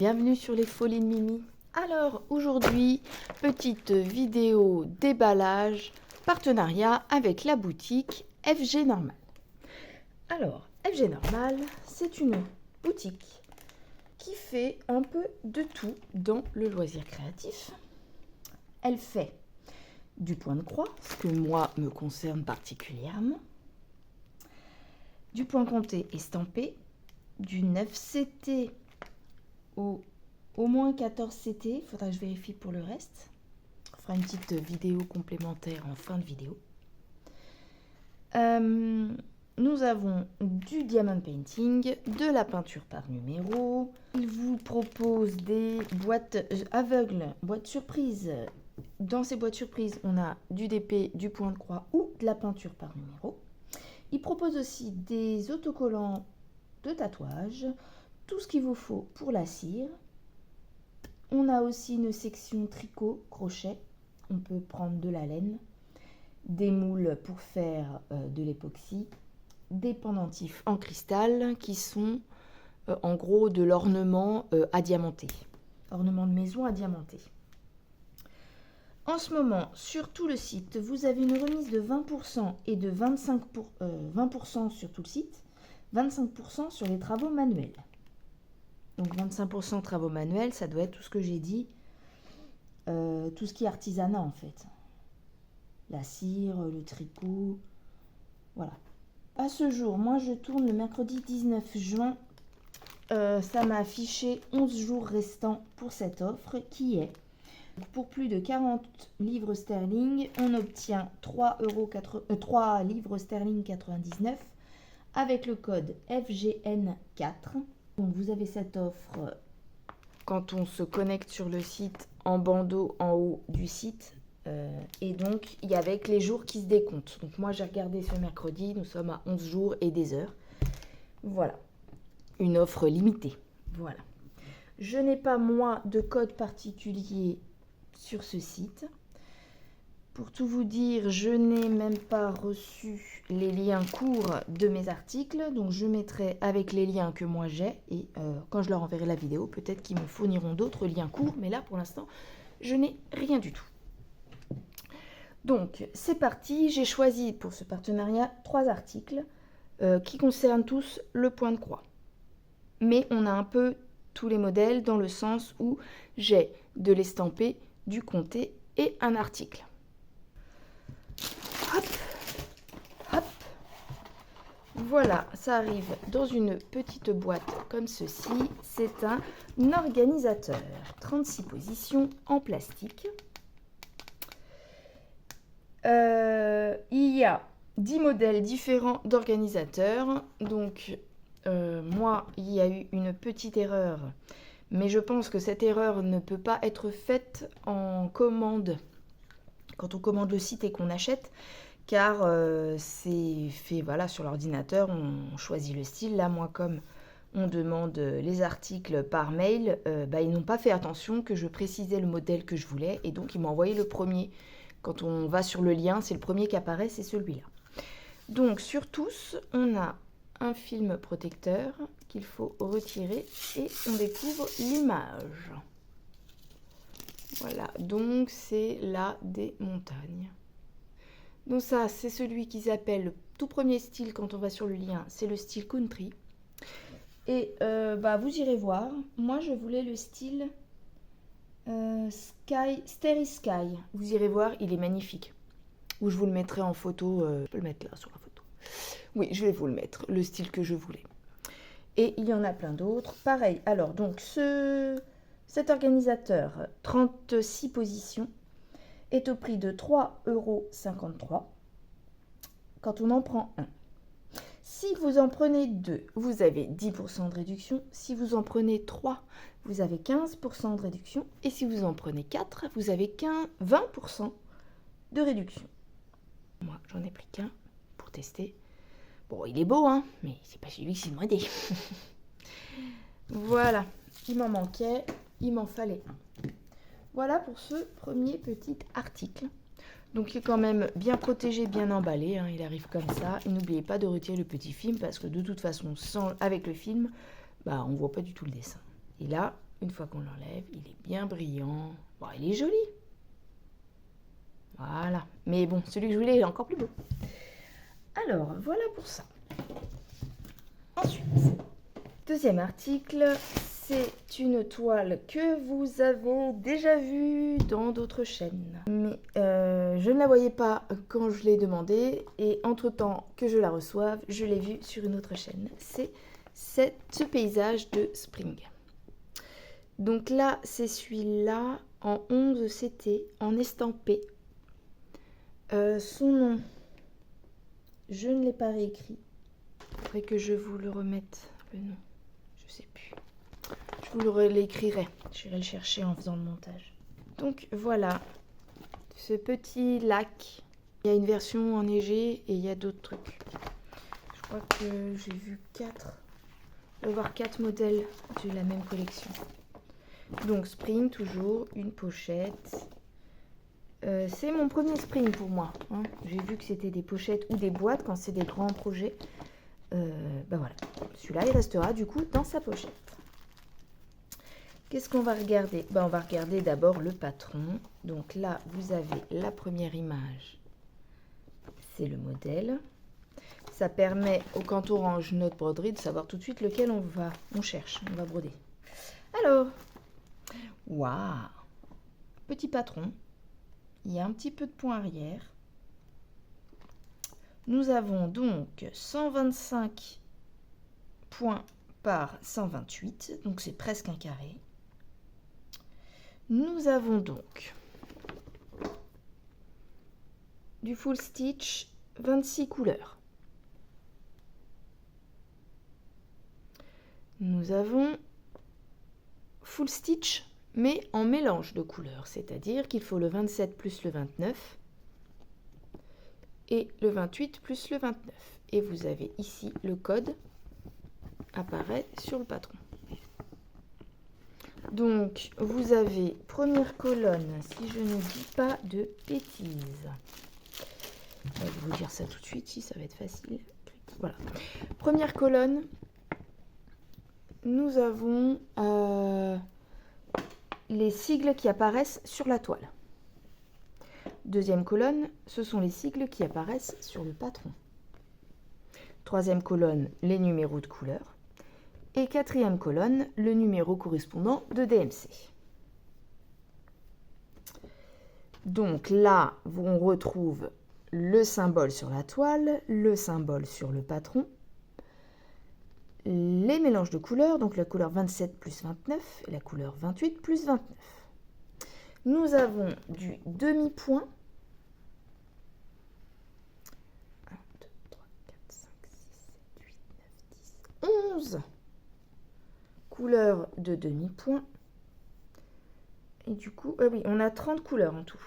bienvenue sur les Folies de Mimi. Alors aujourd'hui, petite vidéo déballage, partenariat avec la boutique FG Normal. Alors FG Normal, c'est une boutique qui fait un peu de tout dans le loisir créatif. Elle fait du point de croix, ce que moi me concerne particulièrement, du point compté estampé, du 9 CT au moins 14 CT, il faudra que je vérifie pour le reste. On fera une petite vidéo complémentaire en fin de vidéo. Nous avons du diamond painting, de la peinture par numéro. Il vous propose des boîtes aveugles, boîtes surprises. Dans ces boîtes surprises, on a du DP, du point de croix ou de la peinture par numéro. Il propose aussi des autocollants de tatouage, tout ce qu'il vous faut pour la cire. On a aussi une section tricot, crochet. On peut prendre de la laine, des moules pour faire de l'époxy, des pendentifs en cristal qui sont en gros de l'ornement adiamanté. Ornement de maison adiamanté. En ce moment, sur tout le site, vous avez une remise de 20% et de 20% sur tout le site, 25% sur les travaux manuels. Donc 25% travaux manuels, ça doit être tout ce que j'ai dit, tout ce qui est artisanat en fait. La cire, le tricot, voilà. À ce jour, moi je tourne le mercredi 19 juin, ça m'a affiché 11 jours restants pour cette offre qui est, pour plus de 40 livres sterling, on obtient 3 livres sterling 99 avec le code FGN4. Donc vous avez cette offre quand on se connecte sur le site en bandeau en haut du site et donc il y a avec les jours qui se décomptent. Donc moi j'ai regardé ce mercredi, nous sommes à 11 jours et des heures. Voilà, une offre limitée. Voilà. Je n'ai pas moi de code particulier sur ce site. Pour tout vous dire, je n'ai même pas reçu les liens courts de mes articles, donc je mettrai avec les liens que moi j'ai, et quand je leur enverrai la vidéo, peut-être qu'ils me fourniront d'autres liens courts, mais là pour l'instant, je n'ai rien du tout. Donc c'est parti, j'ai choisi pour ce partenariat 3 articles qui concernent tous le point de croix. Mais on a un peu tous les modèles dans le sens où j'ai de l'estampé, du compté et un article. Hop, hop. Voilà, ça arrive dans une petite boîte comme ceci. C'est un organisateur, 36 positions en plastique. Il y a 10 modèles différents d'organisateurs. Donc, moi, il y a eu une petite erreur. Mais je pense que cette erreur ne peut pas être faite en commande. Quand on commande le site et qu'on achète, car c'est fait voilà, sur l'ordinateur, on choisit le style. Là, moi, comme on demande les articles par mail, ils n'ont pas fait attention que je précisais le modèle que je voulais, et donc ils m'ont envoyé le premier. Quand on va sur le lien, c'est le premier qui apparaît, c'est celui-là. Donc, sur tous, on a un film protecteur qu'il faut retirer et on découvre l'image. Voilà, donc c'est là des montagnes. Donc ça, c'est celui qu'ils appellent le tout premier style quand on va sur le lien, c'est le style country. Et vous irez voir, moi je voulais le style Starry Sky. Vous irez voir, il est magnifique. Ou je vous le mettrai en photo, je peux le mettre là sur la photo. Oui, je vais vous le mettre, le style que je voulais. Et il y en a plein d'autres. Pareil, alors donc cet organisateur, 36 positions, est au prix de 3,53 € quand on en prend un. Si vous en prenez 2, vous avez 10% de réduction. Si vous en prenez 3, vous avez 15% de réduction. Et si vous en prenez 4, vous avez 20% de réduction. Moi, j'en ai pris qu'un pour tester. Bon, il est beau, hein, mais c'est pas celui qui s'est demandé. Voilà, il m'en manquait, il m'en fallait un. Voilà pour ce premier petit article. Donc il est quand même bien protégé, bien emballé, hein, il arrive comme ça. Et n'oubliez pas de retirer le petit film parce que de toute façon, avec le film, on ne voit pas du tout le dessin. Et là, une fois qu'on l'enlève, il est bien brillant. Bon, il est joli. Voilà. Mais bon, celui que je voulais est encore plus beau. Alors, voilà pour ça. Ensuite, deuxième article, c'est une toile que vous avez déjà vue dans d'autres chaînes. Mais je ne la voyais pas quand je l'ai demandé et entre-temps que je la reçoive, je l'ai vue sur une autre chaîne. C'est ce paysage de Spring. Donc là, c'est celui-là en 11 CT, en estampé. Son nom, je ne l'ai pas réécrit. Il faudrait que je vous le remette, le nom. Je sais plus. Je vous l'écrirai. J'irai le chercher en faisant le montage. Donc voilà, ce petit lac. Il y a une version enneigée et il y a d'autres trucs. Je crois que j'ai vu 4. On va voir 4 modèles de la même collection. Donc Spring, toujours, une pochette. C'est mon premier Spring pour moi. Hein. J'ai vu que c'était des pochettes ou des boîtes quand c'est des grands projets. Ben voilà, celui-là il restera du coup dans sa pochette. Qu'est-ce qu'on va regarder? Ben, on va regarder d'abord le patron. Donc là, vous avez la première image. C'est le modèle. Ça permet, quand on range notre broderie, de savoir tout de suite lequel on cherche, on va broder. Alors, waouh! Petit patron. Il y a un petit peu de point arrière. Nous avons donc 125 points par 128, donc c'est presque un carré. Nous avons donc du full stitch, 26 couleurs. Nous avons full stitch, mais en mélange de couleurs, c'est-à-dire qu'il faut le 27 plus le 29 et le 28 plus le 29. Et vous avez ici le code apparaît sur le patron. Donc, vous avez première colonne, si je ne dis pas de bêtises. Je vais vous dire ça tout de suite, si ça va être facile. Voilà. Première colonne, nous avons les sigles qui apparaissent sur la toile. Deuxième colonne, ce sont les sigles qui apparaissent sur le patron. Troisième colonne, les numéros de couleur. Et quatrième colonne, le numéro correspondant de DMC. Donc là, on retrouve le symbole sur la toile, le symbole sur le patron, les mélanges de couleurs, donc la couleur 27 plus 29 et la couleur 28 plus 29. Nous avons du demi-point. 1, 2, 3, 4, 5, 6, 7, 8, 9, 10, 11 couleurs de demi-point. Et du coup, oui, on a 30 couleurs en tout.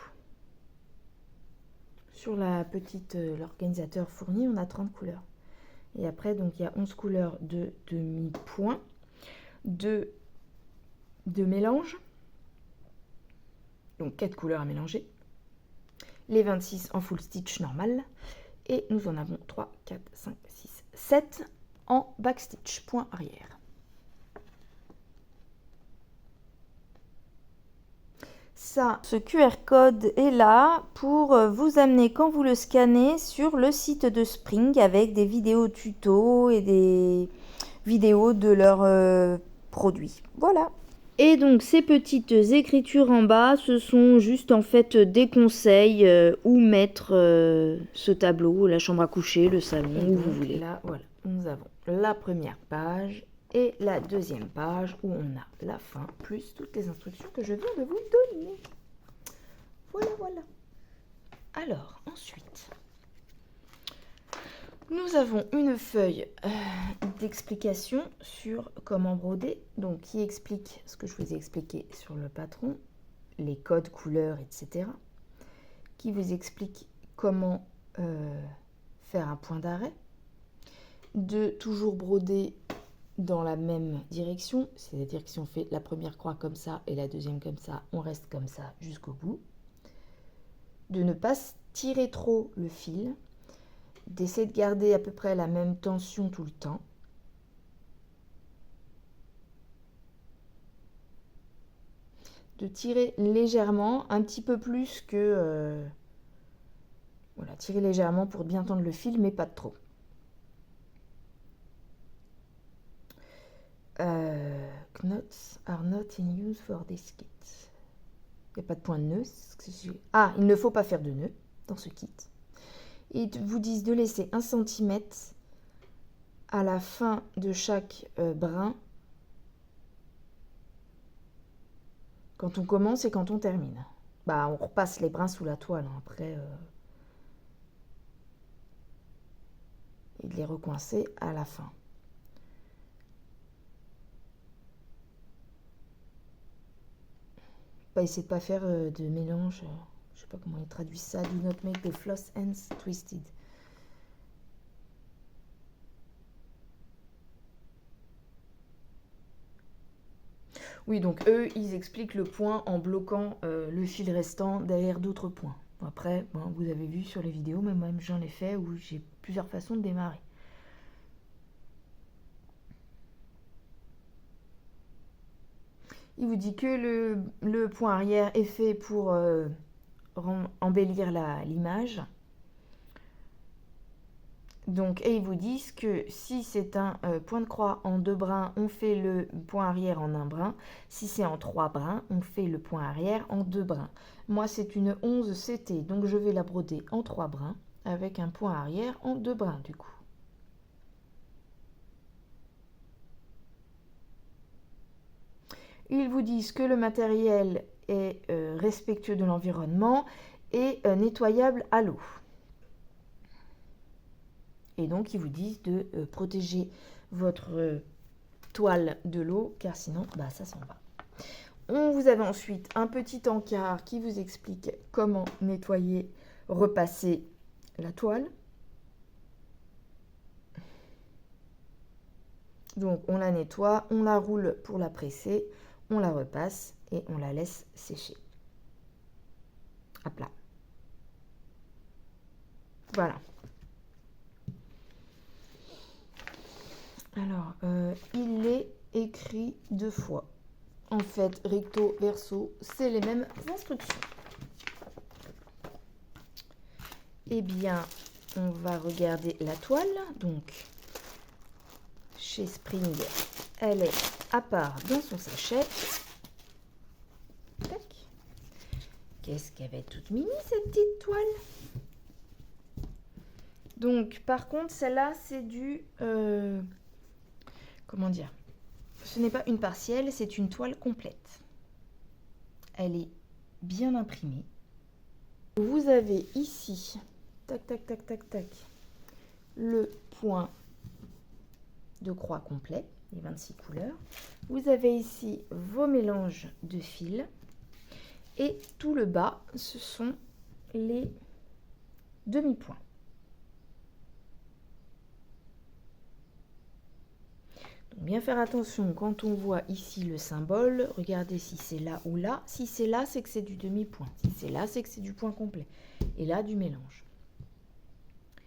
Sur la petite, l'organisateur fourni, on a 30 couleurs. Et après, donc, il y a 11 couleurs de demi-point, de mélange. Donc, 4 couleurs à mélanger. Les 26 en full stitch normal. Et nous en avons 3, 4, 5, 6, 7 en backstitch, point arrière. Ça, ce QR code est là pour vous amener quand vous le scannez sur le site de Spring avec des vidéos tutos et des vidéos de leurs produits. Voilà. Et donc ces petites écritures en bas, ce sont juste en fait des conseils où mettre ce tableau, la chambre à coucher, le salon, où vous voulez. Là, voilà, nous avons la première page et la deuxième page où on a la fin, plus toutes les instructions que je viens de vous donner. Voilà, voilà. Alors, ensuite, nous avons une feuille d'explication sur comment broder, donc qui explique ce que je vous ai expliqué sur le patron, les codes, couleurs, etc. Qui vous explique comment faire un point d'arrêt, de toujours broder dans la même direction, c'est-à-dire que si on fait la première croix comme ça et la deuxième comme ça, on reste comme ça jusqu'au bout. De ne pas tirer trop le fil, d'essayer de garder à peu près la même tension tout le temps. de tirer légèrement, un petit peu plus que... voilà, tirer légèrement pour bien tendre le fil, mais pas de trop. Knots are not in use for this kit. Il n'y a pas de point de nœud. Ah, il ne faut pas faire de nœud dans ce kit. Ils vous disent de laisser 1 cm à la fin de chaque brin. Quand on commence et quand on termine. Bah, on repasse les brins sous la toile. Hein. Après, et de les recoincer à la fin. Bah, essayez de pas faire de mélange. Je sais pas comment ils traduisent ça. Do not make the floss ends twisted. Oui, donc eux, ils expliquent le point en bloquant le fil restant derrière d'autres points. Après, bon, vous avez vu sur les vidéos, mais moi-même j'en ai fait où j'ai plusieurs façons de démarrer. Il vous dit que le point arrière est fait pour embellir l'image. Donc, et ils vous disent que si c'est un point de croix en 2 brins, on fait le point arrière en 1 brin. Si c'est en 3 brins, on fait le point arrière en 2 brins. Moi, c'est une 11 CT, donc je vais la broder en 3 brins avec un point arrière en 2 brins du coup. Ils vous disent que le matériel est respectueux de l'environnement et nettoyable à l'eau. Et donc, ils vous disent de protéger votre toile de l'eau, car sinon, bah, ça s'en va. Vous avez ensuite un petit encart qui vous explique comment nettoyer, repasser la toile. Donc, on la nettoie, on la roule pour la presser, on la repasse et on la laisse sécher. À plat. Voilà. Alors, il est écrit 2 fois. En fait, recto, verso, c'est les mêmes instructions. Eh bien, on va regarder la toile. Donc, chez Spring, elle est à part dans son sachet. Tac. Qu'est-ce qu'elle va être toute mini, cette petite toile? Donc, par contre, celle-là, c'est du... comment dire? Ce n'est pas une partielle, c'est une toile complète. Elle est bien imprimée. Vous avez ici, tac, tac, tac, tac, tac, le point de croix complet, les 26 couleurs. Vous avez ici vos mélanges de fils. Et tout le bas, ce sont les demi-points. Donc bien faire attention quand on voit ici le symbole, regardez si c'est là ou là. Si c'est là, c'est que c'est du demi-point. Si c'est là, c'est que c'est du point complet. Et là, du mélange.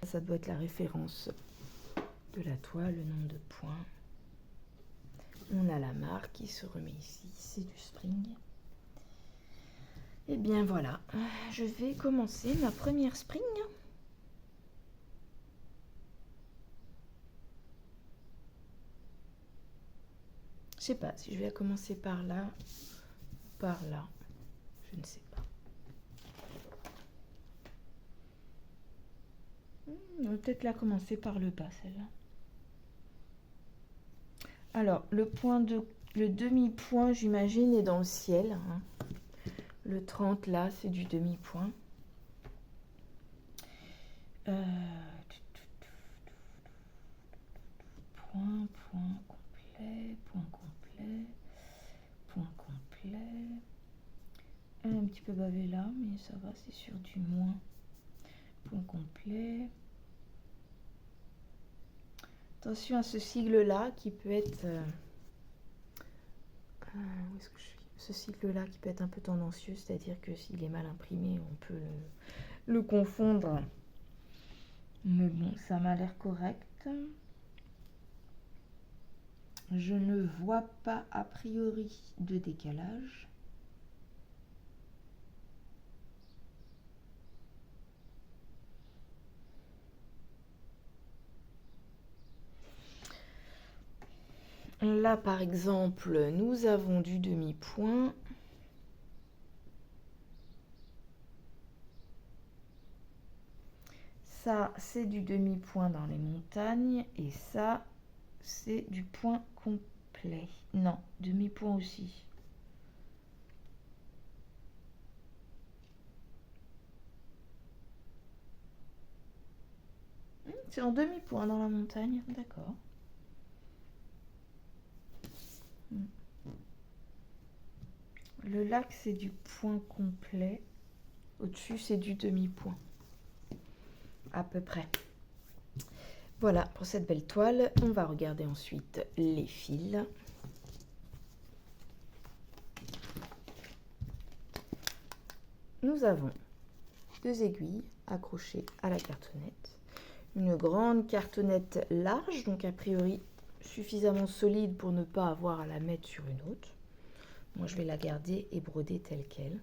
Ça doit être la référence de la toile, le nombre de points. On a la marque qui se remet ici, c'est du Spring. Et bien voilà, je vais commencer ma première Spring. Je sais pas si je vais commencer par là ou par là. Je ne sais pas. On va peut-être la commencer par le bas, celle-là. Alors, le demi-point, j'imagine, est dans le ciel. Hein. Le 30, là, c'est du demi-point. Point complet, point complet, point complet. Un petit peu bavé là, mais ça va, c'est sur du moins. Point complet. Attention à ce sigle-là qui peut être... où est-ce que je suis? Ce sigle-là qui peut être un peu tendancieux, c'est-à-dire que s'il est mal imprimé, on peut le confondre. Mais bon, ça m'a l'air correct. Je ne vois pas a priori de décalage. Là, par exemple, nous avons du demi-point. Ça, c'est du demi-point dans les montagnes. Et ça, c'est du point complet. Non, demi-point aussi. C'est en demi-point dans la montagne, d'accord. Le lac, c'est du point complet. Au-dessus, c'est du demi-point. À peu près. Voilà pour cette belle toile. On va regarder ensuite les fils. Nous avons 2 aiguilles accrochées à la cartonnette. Une grande cartonnette large, donc a priori suffisamment solide pour ne pas avoir à la mettre sur une autre. Moi, je vais la garder et broder telle qu'elle.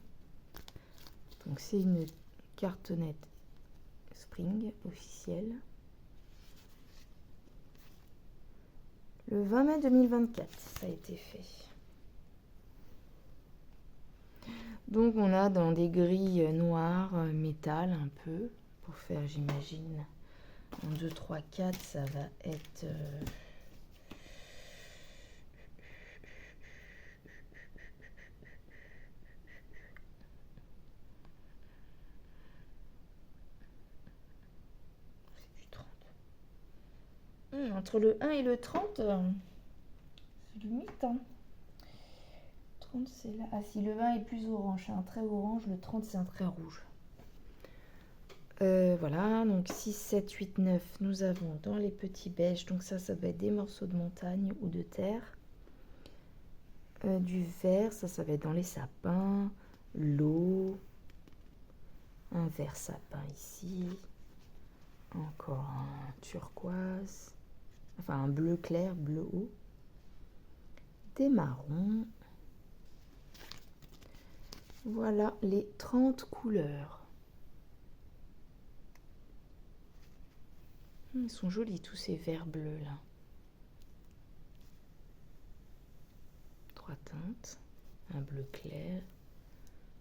Donc, c'est une cartonnette Spring officielle. Le 20 mai 2024, ça a été fait. Donc, on a dans des grilles noires, métal un peu, pour faire, j'imagine, en 2, 3, 4, ça va être... entre le 1 et le 30, c'est limite. Hein. 30, c'est là. Ah, si le 20 est plus orange, c'est un trait orange, le 30, c'est un trait rouge. Voilà, donc 6, 7, 8, 9, nous avons dans les petits beiges, donc ça va être des morceaux de montagne ou de terre. Du vert, ça va être dans les sapins, l'eau, un vert sapin ici, encore un turquoise, enfin un bleu clair, bleu haut, des marrons. Voilà les 30 couleurs. Ils sont jolis tous ces verts bleus là. 3 teintes, un bleu clair.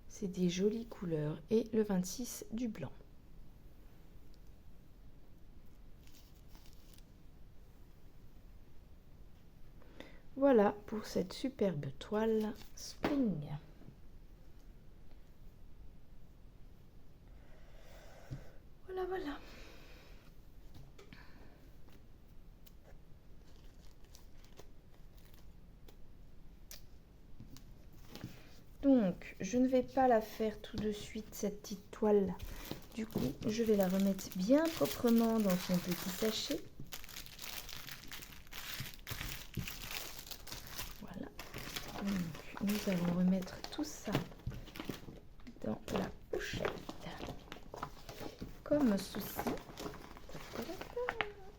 C'est des jolies couleurs. Et le 26 du blanc. Voilà pour cette superbe toile Spring. Voilà, voilà. Donc, je ne vais pas la faire tout de suite, cette petite toile. Du coup, je vais la remettre bien proprement dans son petit sachet. Voilà. Donc, nous allons remettre tout ça dans la pochette. Comme ceci.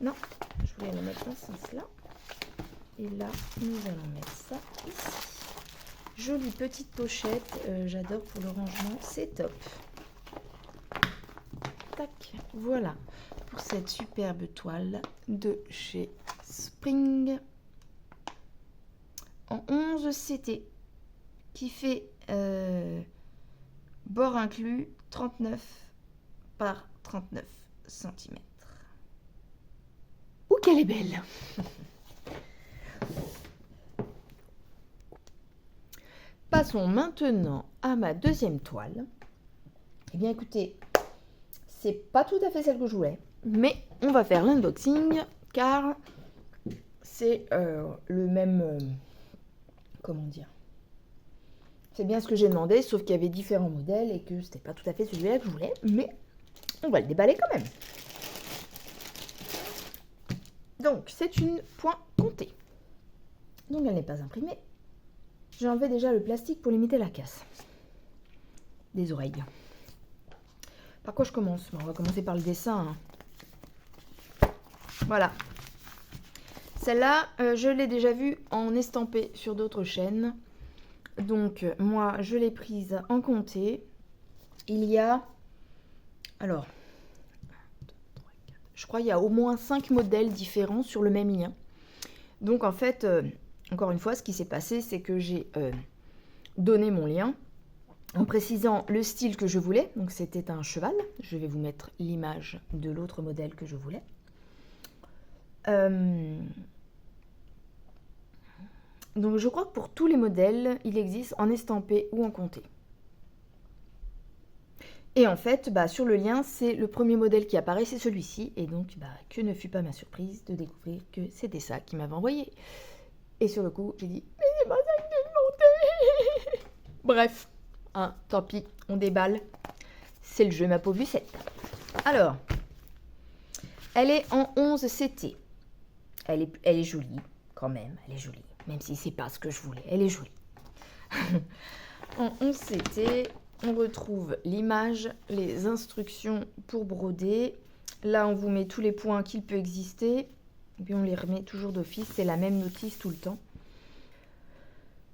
Non, je voulais la mettre dans ce sens-là. Et là, nous allons mettre ça ici. Jolie petite pochette, j'adore pour le rangement, c'est top. Tac, voilà pour cette superbe toile de chez Spring en 11 CT qui fait bord inclus 39 par 39 cm. Ouh, qu'elle est belle! Passons maintenant à ma deuxième toile. Eh bien écoutez, c'est pas tout à fait celle que je voulais, mais on va faire l'unboxing car c'est le même... comment dire? C'est bien ce que j'ai demandé, sauf qu'il y avait différents modèles et que c'était pas tout à fait celui-là que je voulais, mais on va le déballer quand même. Donc c'est une point comptée. Donc elle n'est pas imprimée. J'ai enlevé déjà le plastique pour limiter la casse des oreilles. Par quoi je commence? On va commencer par le dessin. Voilà. Celle-là, je l'ai déjà vue en estampée sur d'autres chaînes. Donc, moi, je l'ai prise en comptée. Il y a... Alors, 1, 2, 3, 4, je crois qu'il y a au moins 5 modèles différents sur le même lien. Donc, en fait, encore une fois, ce qui s'est passé, c'est que j'ai donné mon lien en précisant le style que je voulais. Donc c'était un cheval. Je vais vous mettre l'image de l'autre modèle que je voulais. Donc je crois que pour tous les modèles, il existe en estampé ou en comté. Et en fait, sur le lien, c'est le premier modèle qui apparaît, c'est celui-ci. Et donc, que ne fut pas ma surprise de découvrir que c'était ça qui m'avait envoyé. Et sur le coup, j'ai dit, mais c'est pas ça que j'ai demandé. Bref, tant pis, on déballe. C'est le jeu, ma pauvre Lucette. Alors, elle est en 11 CT. Elle est jolie, quand même, elle est jolie. Même si c'est pas ce que je voulais, elle est jolie. En 11 CT, on retrouve l'image, les instructions pour broder. Là, on vous met tous les points qu'il peut exister. Et puis, on les remet toujours d'office. C'est la même notice tout le temps.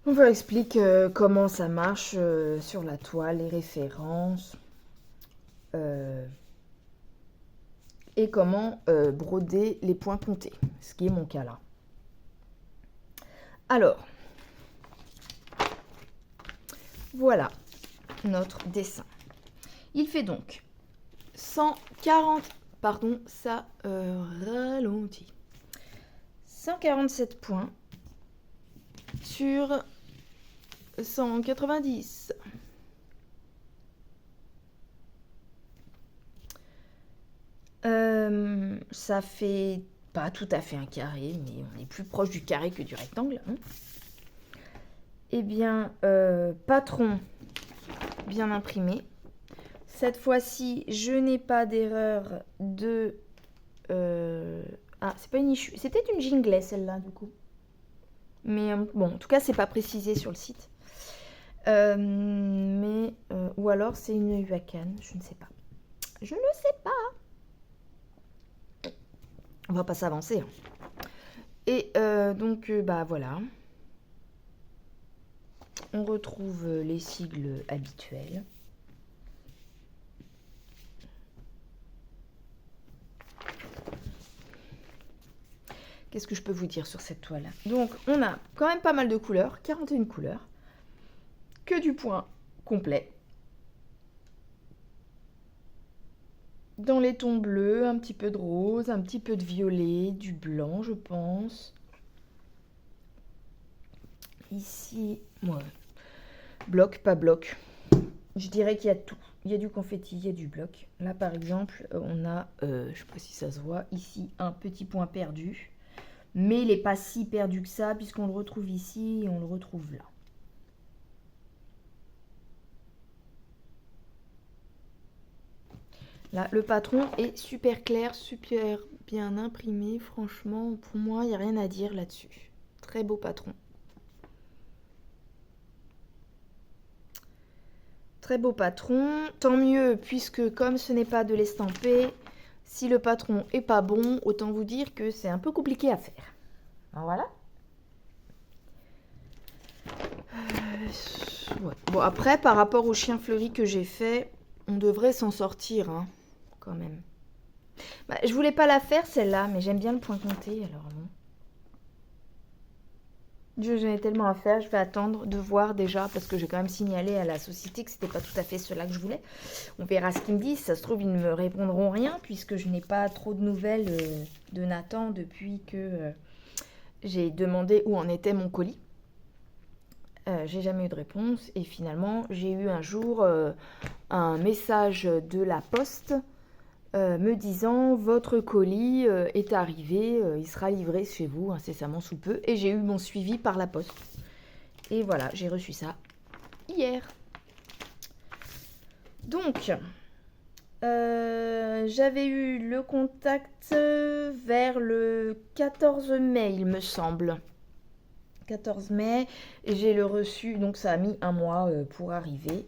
On vous explique comment ça marche sur la toile, les références. Et comment broder les points comptés. Ce qui est mon cas là. Alors, voilà notre dessin. Il fait donc 140, pardon, ça ralentit. 147 points sur 190. Ça fait pas tout à fait un carré, mais on est plus proche du carré que du rectangle. Hein. Eh bien, patron bien imprimé. Cette fois-ci, je n'ai pas d'erreur de... c'est pas une issue. C'était une Jinglet, celle-là, du coup. Mais bon, en tout cas, c'est pas précisé sur le site. Ou alors, c'est une Huacan, je ne sais pas. Je ne sais pas. On va pas s'avancer. Hein. Et donc, voilà. On retrouve les sigles habituels. Qu'est-ce que je peux vous dire sur cette toile? Donc, on a quand même pas mal de couleurs, 41 couleurs, que du point complet. Dans les tons bleus, un petit peu de rose, un petit peu de violet, du blanc, je pense. Ici, ouais. Bloc, pas bloc. Je dirais qu'il y a tout. Il y a du confetti, il y a du bloc. Là, par exemple, on a, je ne sais pas si ça se voit, ici, un petit point perdu. Mais il n'est pas si perdu que ça, puisqu'on le retrouve ici et on le retrouve là. Là, le patron est super clair, super bien imprimé. Franchement, pour moi, il n'y a rien à dire là-dessus. Très beau patron. Très beau patron. Tant mieux, puisque comme ce n'est pas de l'estampé, si le patron est pas bon, autant vous dire que c'est un peu compliqué à faire. Alors voilà. Ouais. Bon, après, par rapport au chien fleuri que j'ai fait, on devrait s'en sortir, hein, quand même. Je voulais pas la faire, celle-là, mais j'aime bien le point compté, alors bon. J'en ai tellement à faire, je vais attendre de voir déjà, parce que j'ai quand même signalé à la société que c'était pas tout à fait cela que je voulais. On verra ce qu'ils me disent, ça se trouve ils ne me répondront rien, puisque je n'ai pas trop de nouvelles de Nathan depuis que j'ai demandé où en était mon colis. J'ai jamais eu de réponse, et finalement j'ai eu un jour un message de la poste me disant votre colis est arrivé, il sera livré chez vous incessamment sous peu, et j'ai eu mon suivi par la poste. Et voilà, j'ai reçu ça hier. Donc, j'avais eu le contact vers le 14 mai, il me semble. 14 mai, et j'ai le reçu, donc ça a mis un mois pour arriver.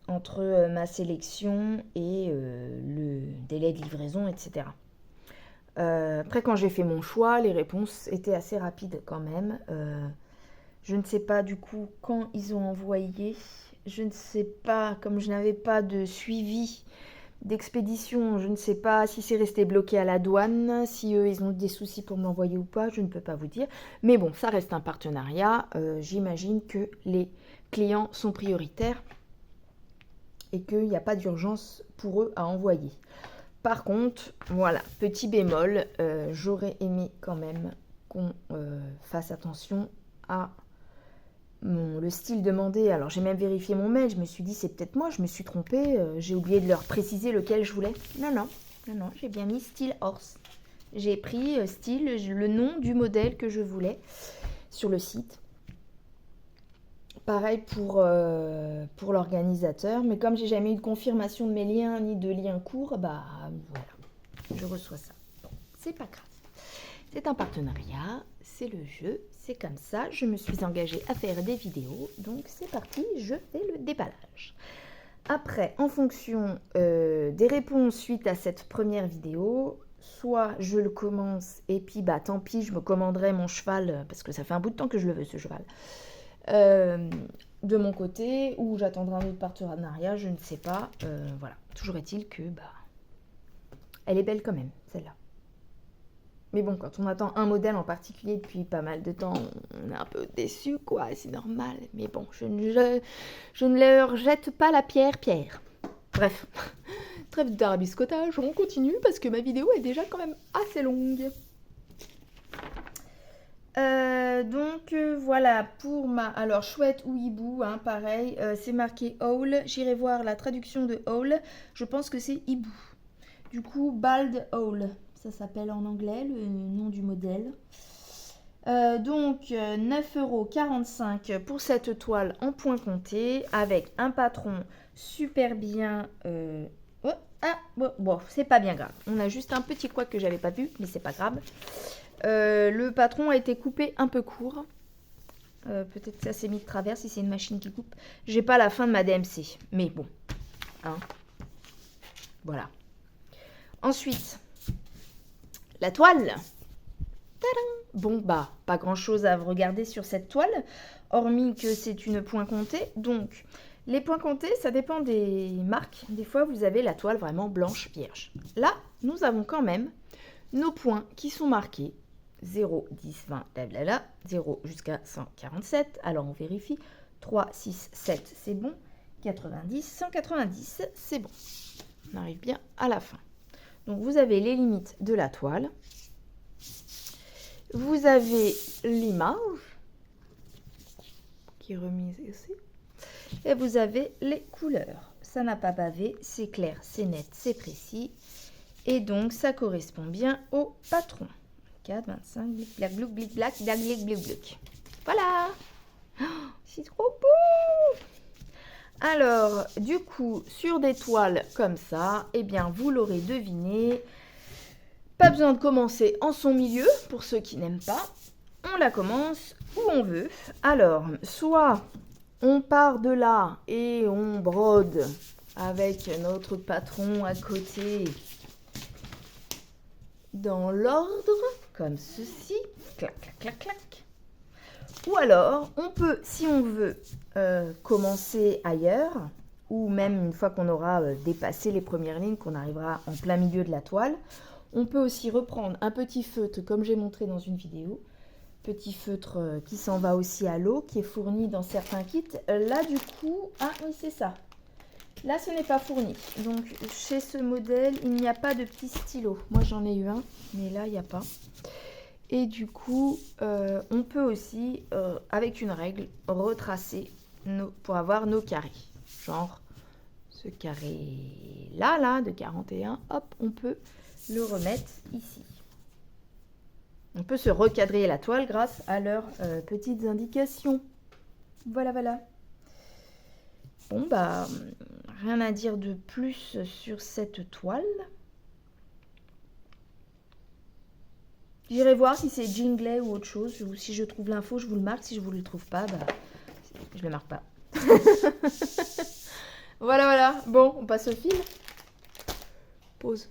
Entre ma sélection et le délai de livraison, etc. Après, quand j'ai fait mon choix, les réponses étaient assez rapides quand même. Je ne sais pas du coup quand ils ont envoyé. Je ne sais pas, comme je n'avais pas de suivi d'expédition, je ne sais pas si c'est resté bloqué à la douane, si eux, ils ont des soucis pour me l'envoyer ou pas, je ne peux pas vous dire. Mais bon, ça reste un partenariat. J'imagine que les clients sont prioritaires et qu'il n'y a pas d'urgence pour eux à envoyer. Par contre, voilà, petit bémol, j'aurais aimé quand même qu'on fasse attention à le style demandé. Alors j'ai même vérifié mon mail, je me suis dit c'est peut-être moi, je me suis trompée, j'ai oublié de leur préciser lequel je voulais. Non, j'ai bien mis style horse. J'ai pris style, le nom du modèle que je voulais sur le site. Pareil pour l'organisateur, mais comme j'ai jamais eu de confirmation de mes liens ni de liens courts, bah voilà, je reçois ça. Bon, c'est pas grave. C'est un partenariat, c'est le jeu, c'est comme ça. Je me suis engagée à faire des vidéos, donc c'est parti, je fais le déballage. Après, en fonction des réponses suite à cette première vidéo, soit je le commence et puis bah tant pis, je me commanderai mon cheval, parce que ça fait un bout de temps que je le veux ce cheval. De mon côté, ou j'attendrai un autre partenariat, je ne sais pas. Voilà, toujours est-il que bah, elle est belle quand même, celle-là. Mais bon, quand on attend un modèle en particulier depuis pas mal de temps, on est un peu déçu, quoi, c'est normal. Mais bon, je ne leur jette pas la pierre. Bref, trêve d'arabiscotage, on continue parce que ma vidéo est déjà quand même assez longue. Voilà pour ma... Alors chouette ou hibou, hein, pareil, c'est marqué owl. J'irai voir la traduction de owl. Je pense que c'est hibou. Du coup, bald owl, ça s'appelle en anglais, le nom du modèle. Donc 9,45 € pour cette toile en point compté avec un patron super bien... bon, c'est pas bien grave. On a juste un petit couac que j'avais pas vu, mais c'est pas grave. Le patron a été coupé un peu court. Peut-être que ça s'est mis de travers si c'est une machine qui coupe. J'ai pas la fin de ma DMC, mais bon. Hein. Voilà. Ensuite, la toile. Tadam! Bon, bah, pas grand-chose à regarder sur cette toile, hormis que c'est une point comptée. Donc, les points comptés, ça dépend des marques. Des fois, vous avez la toile vraiment blanche vierge. Là, nous avons quand même nos points qui sont marqués. 0, 10, 20, blablabla, 0 jusqu'à 147. Alors, on vérifie. 3, 6, 7, c'est bon. 90, 190, c'est bon. On arrive bien à la fin. Donc, vous avez les limites de la toile. Vous avez l'image qui est remise ici. Et vous avez les couleurs. Ça n'a pas bavé, c'est clair, c'est net, c'est précis. Et donc, ça correspond bien au patron. 4, 25, blic, blac, blouc, blic, blac, blac, blic, blic, blic. Voilà! Oh, c'est trop beau! Alors, du coup, sur des toiles comme ça, eh bien, vous l'aurez deviné, pas besoin de commencer en son milieu, pour ceux qui n'aiment pas. On la commence où on veut. Alors, soit on part de là et on brode avec notre patron à côté dans l'ordre, comme ceci. Clac, clac, clac, clac. Ou alors, on peut, si on veut, commencer ailleurs, ou même une fois qu'on aura dépassé les premières lignes, qu'on arrivera en plein milieu de la toile, on peut aussi reprendre un petit feutre, comme j'ai montré dans une vidéo, petit feutre qui s'en va aussi à l'eau, qui est fourni dans certains kits. Là, du coup, ah oui, c'est ça. Là, ce n'est pas fourni. Donc, chez ce modèle, il n'y a pas de petit stylo. Moi, j'en ai eu un, mais là, il n'y a pas. Et du coup, on peut aussi, avec une règle, retracer pour avoir nos carrés. Genre, ce carré-là, de 41, hop, on peut le remettre ici. On peut se recadrer la toile grâce à leurs petites indications. Voilà, voilà. Bon, bah, rien à dire de plus sur cette toile. J'irai voir si c'est Jingley ou autre chose. Ou si je trouve l'info, je vous le marque. Si je ne vous le trouve pas, bah, je ne le marque pas. Voilà, voilà. Bon, on passe au fil. Pause.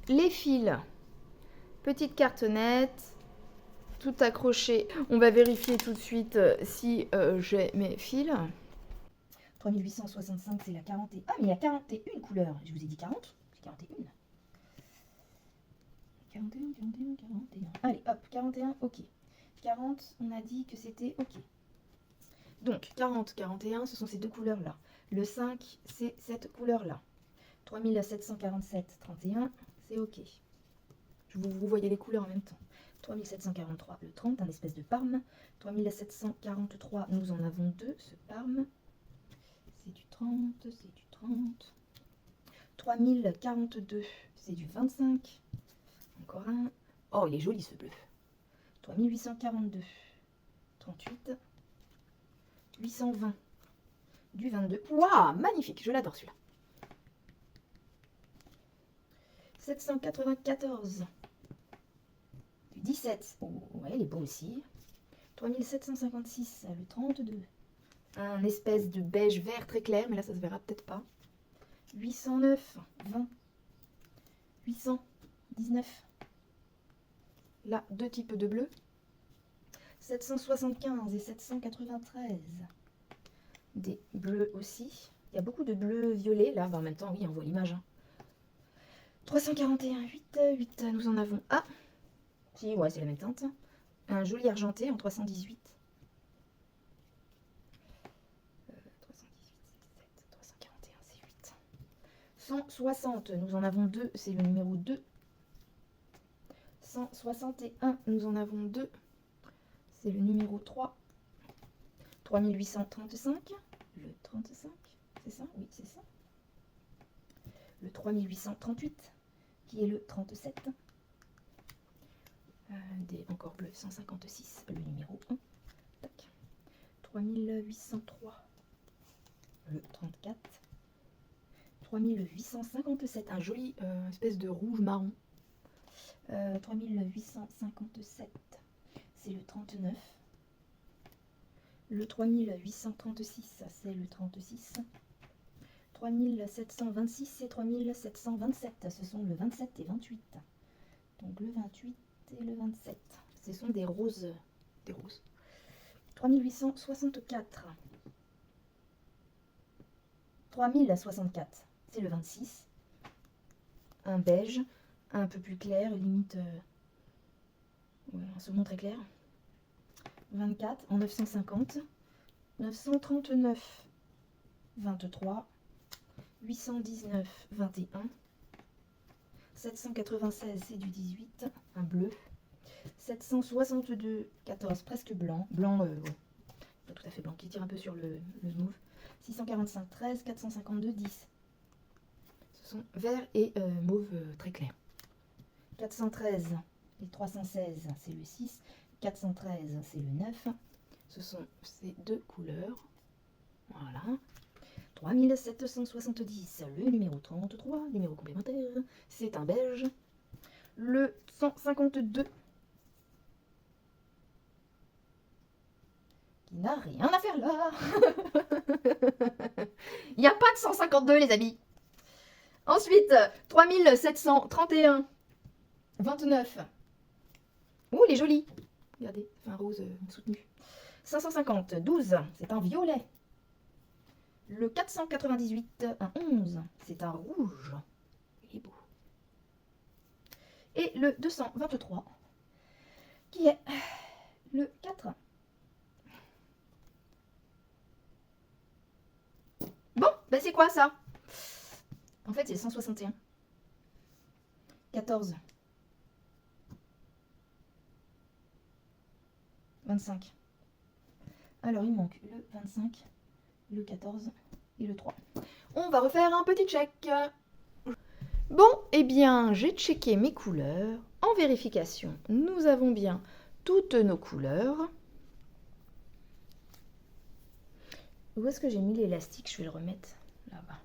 Les fils. Petite cartonnette. Tout accroché. On va vérifier tout de suite si j'ai mes fils. 3865, c'est la 40 et... Ah, mais il y a 41 couleurs. Je vous ai dit 40. C'est 41. 41, 41, 41. Allez, hop, 41, ok. 40, on a dit que c'était ok. Donc, 40, 41, ce sont ces deux couleurs-là. Le 5, c'est cette couleur-là. 3747, 31, c'est ok. Vous voyez les couleurs en même temps. 3743, le 30, un espèce de parme. 3743, nous en avons deux, ce parme. C'est du 30, c'est du 30. 3042, c'est du 25. Encore un. Oh, il est joli ce bleu. 3842, 38. 820, du 22. Waouh, magnifique, je l'adore celui-là. 794, du 17. Oh, ouais, il est beau aussi. 3756, le 32. Un espèce de beige vert très clair, mais là ça se verra peut-être pas. 809, 20. 819. Là, deux types de bleu. 775 et 793. Des bleus aussi. Il y a beaucoup de bleus violets là. Bah, en même temps, oui, on voit l'image. Hein. 341, 8, 8. Nous en avons. Ah, si, ouais, c'est la même teinte. Un joli argenté en 318. 318, c'est 7. 341, c'est 8. 160, nous en avons deux. C'est le numéro 2. 161, nous en avons deux. C'est le numéro 3. 3835, le 35, c'est ça? Oui, c'est ça. Le 3838, qui est le 37. Des encore bleu 156, le numéro 1. Tac. 3803, le 34. 3857, un joli espèce de rouge marron. 3857, c'est le 39. Le 3836, c'est le 36. 3726 et 3727, ce sont le 27 et 28. Donc le 28 et le 27, ce sont des roses. 3864. 3064, c'est le 26. Un beige, un peu plus clair, limite un saumon très clair. 24 en 950. 939, 23. 819, 21. 796, c'est du 18, un bleu. 762, 14, presque blanc. Blanc, ouais, pas tout à fait blanc, qui tire un peu sur le mauve. 645, 13, 452, 10. Ce sont vert et mauve très clair. 413 et 316, c'est le 6. 413, c'est le 9. Ce sont ces deux couleurs. Voilà. 3770, le numéro 33, numéro complémentaire, c'est un beige. Le 152, qui n'a rien à faire là. Il n'y a pas de 152 les amis. Ensuite, 3731, 29. Oh, il est joli. Regardez, c'est un rose soutenu. 550, 12, c'est un violet. Le 498, un 11, c'est un rouge. Il est beau. Et le 223, qui est le 4. Bon, ben c'est quoi ça? En fait, c'est 161. 14. 25. Alors, il manque le 25, le 14 et le 3. On va refaire un petit check. Bon, eh bien, j'ai checké mes couleurs. En vérification, nous avons bien toutes nos couleurs. Où est-ce que j'ai mis l'élastique? Je vais le remettre là-bas.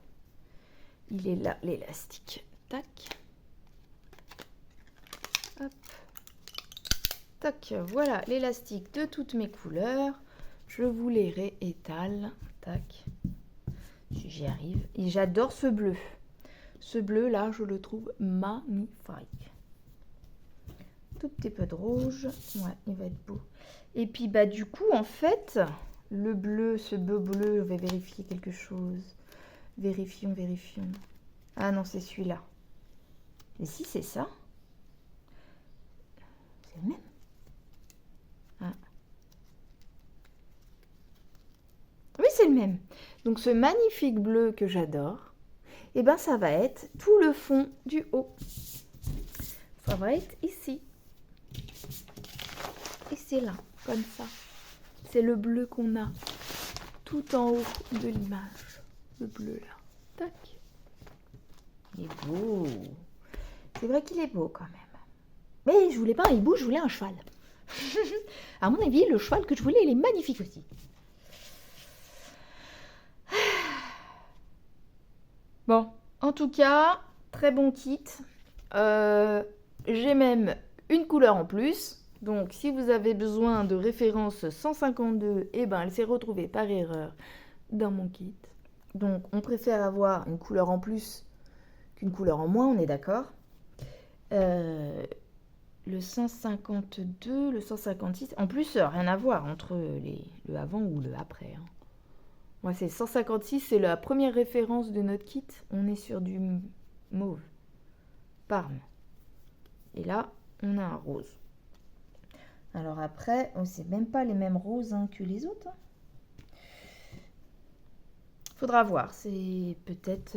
Il est là, l'élastique. Tac. Hop. Tac, voilà l'élastique de toutes mes couleurs. Je vous les réétale. Tac. Si j'y arrive. Et j'adore ce bleu. Ce bleu là, je le trouve magnifique. Tout petit peu de rouge. Ouais, il va être beau. Et puis bah du coup, en fait, Le bleu, ce beau bleu, je vais vérifier quelque chose. Vérifions. Ah non, c'est celui-là. Mais si, c'est ça. C'est le même. Ah. Oui, c'est le même. Donc ce magnifique bleu que j'adore, eh ben ça va être tout le fond du haut. Ça va être ici. Et c'est là, comme ça. C'est le bleu qu'on a tout en haut de l'image. Le bleu là. Tac. Il est beau. C'est vrai qu'il est beau quand même. Mais je voulais pas un hibou, je voulais un cheval. À mon avis, le cheval que je voulais, il est magnifique aussi. Bon, en tout cas, très bon kit. J'ai même une couleur en plus. Donc, si vous avez besoin de référence 152, eh ben, elle s'est retrouvée par erreur dans mon kit. Donc, on préfère avoir une couleur en plus qu'une couleur en moins, on est d'accord. Le 152, le 156, en plus, rien à voir entre le avant ou le après. Hein. Moi, c'est 156, c'est la première référence de notre kit. On est sur du mauve, Parme. Et là, on a un rose. Alors après, c'est même pas les mêmes roses hein, que les autres. Faudra voir, c'est peut-être...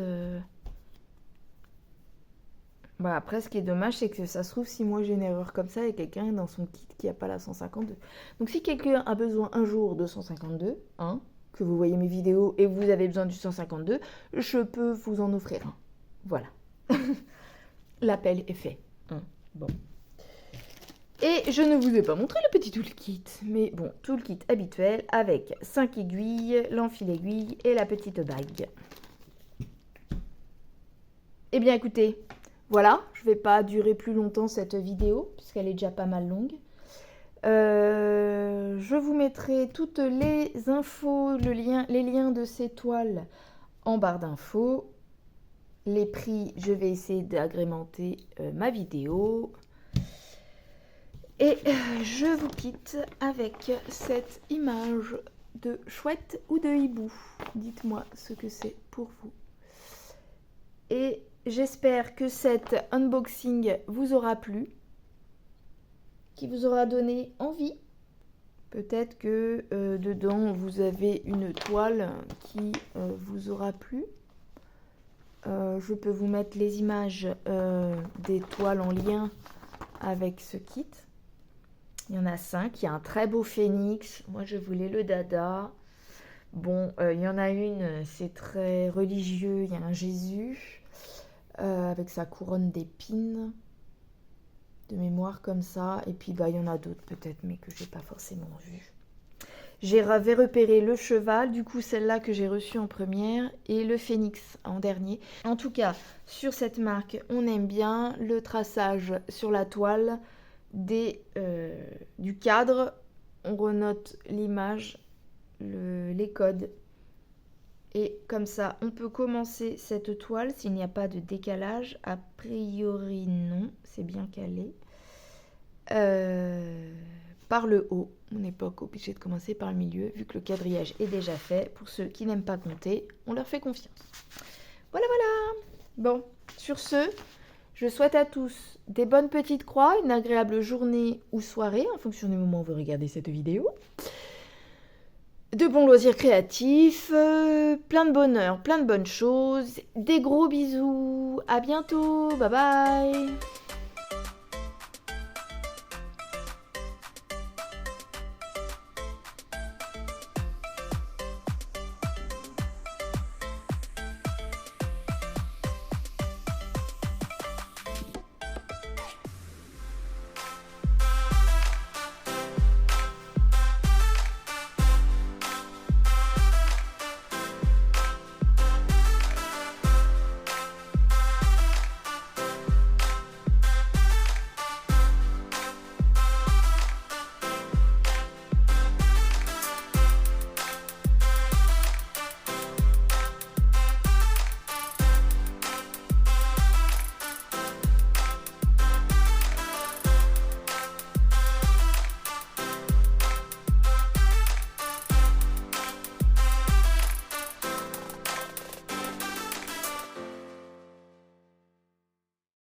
Bah après, ce qui est dommage, c'est que ça se trouve, si moi j'ai une erreur comme ça, et quelqu'un dans son kit qui n'a pas la 152. Donc si quelqu'un a besoin un jour de 152, hein, que vous voyez mes vidéos et vous avez besoin du 152, je peux vous en offrir un. Voilà. L'appel est fait. Hein. Bon. Et je ne vous ai pas montré le petit toolkit, mais bon, toolkit habituel avec 5 aiguilles, l'enfil aiguille et la petite bague. Eh bien écoutez, voilà, je ne vais pas durer plus longtemps cette vidéo, puisqu'elle est déjà pas mal longue. Je vous mettrai toutes les infos, les liens de ces toiles en barre d'infos. Les prix, je vais essayer d'agrémenter ma vidéo. Et je vous quitte avec cette image de chouette ou de hibou. Dites-moi ce que c'est pour vous. Et j'espère que cet unboxing vous aura plu, qui vous aura donné envie. Peut-être que dedans vous avez une toile qui vous aura plu. Je peux vous mettre les images des toiles en lien avec ce kit. Il y en a 5. Il y a un très beau phénix. Moi, je voulais le dada. Bon, il y en a une, c'est très religieux. Il y a un Jésus avec sa couronne d'épines. De mémoire comme ça. Et puis, bah, il y en a d'autres peut-être, mais que je n'ai pas forcément vu. J'avais repéré le cheval, du coup celle-là que j'ai reçue en première, et le phénix en dernier. En tout cas, sur cette marque, on aime bien le traçage sur la toile du cadre. On renote l'image, les codes. Et comme ça, on peut commencer cette toile s'il n'y a pas de décalage. A priori, non, c'est bien calé. Par le haut. On n'est pas obligé de commencer par le milieu, vu que le quadrillage est déjà fait. Pour ceux qui n'aiment pas compter, on leur fait confiance. Voilà, voilà. Bon, sur ce, je souhaite à tous des bonnes petites croix, une agréable journée ou soirée, en fonction du moment où vous regardez cette vidéo. De bons loisirs créatifs, plein de bonheur, plein de bonnes choses. Des gros bisous. À bientôt. Bye bye.